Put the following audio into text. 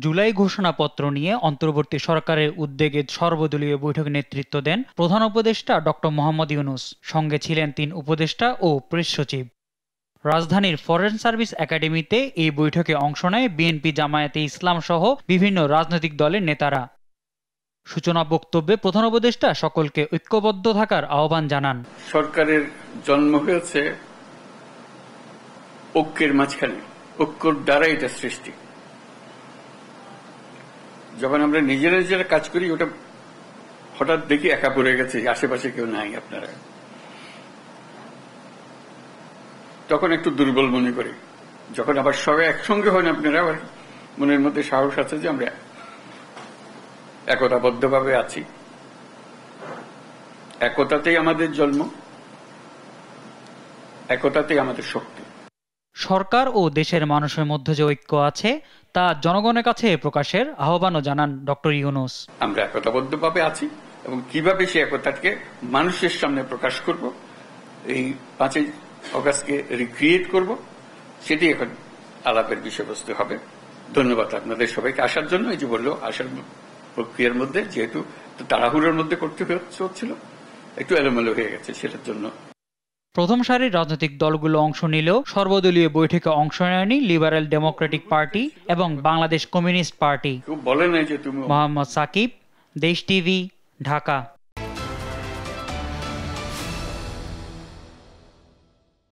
জুলাই ঘোষণাপত্র নিয়ে অন্তর্বর্তী সরকারের উদ্যোগে সর্বদলীয় বৈঠকে নেতৃত্ব দেন প্রধান উপদেষ্টা ডক্টর মোহাম্মদ ইউনূস। সঙ্গে ছিলেন ৩ উপদেষ্টা ও প্রেস সচিব। রাজধানীর ফরেন সার্ভিস একাডেমিতে এই বৈঠকে অংশ নেয় বিএনপি, জামায়াতে ইসলাম সহ বিভিন্ন রাজনৈতিক দলের নেতারা। সূচনা বক্তব্যে প্রধান উপদেষ্টা সকলকে ঐক্যবদ্ধ থাকার আহ্বান জানান। সরকারের জন্ম হয়েছে ঐক্যের মাঝখানে, ঐক্যর দ্বারা এটা সৃষ্টি। যখন আমরা নিজেরা নিজেরা কাজ করি, ওটা হঠাৎ দেখি একা পড়ে গেছে, আশেপাশে কেউ নাই আপনারা, তখন একটু দুর্বল মনে করি। যখন আবার সবাই একসঙ্গে হন আপনারা, আবার মনের মধ্যে সাহস আছে যে আমরা একতাবদ্ধভাবে আছি। একতাতেই আমাদের জন্ম, একতাতেই আমাদের শক্তি। সরকার ও দেশের মানুষের মধ্যে যে ঐক্য আছে তা জনগণের কাছে প্রকাশের আহ্বানও জানান ডক্টর ইউনূস। আমরা একতাবদ্ধভাবে আছি এবং কিভাবে সেই একতাকে মানুষের সামনে প্রকাশ করব, এই 5ই অগাস্টকে রিক্রিয়েট করব, সেটি এখন আলাপের বিষয়বস্তু হবে। ধন্যবাদ আপনাদের সবাইকে আসার জন্য। এই যে বললো, আসার প্রক্রিয়ার মধ্যে যেহেতু তাড়াহুড়োর মধ্যে করতে হচ্ছিল, একটু এলোমেলো হয়ে গেছে, সেটার জন্য। প্রথম সারির রাজনৈতিক দলগুলো অংশ নিলেও সর্বদলীয় বৈঠকে অংশ নেয়নি লিবারেল ডেমোক্রেটিক পার্টি এবং বাংলাদেশ কমিউনিস্ট পার্টি। বলে নাই যে তুমি। মোহাম্মদ সাকিব, দেশ টিভি, ঢাকা।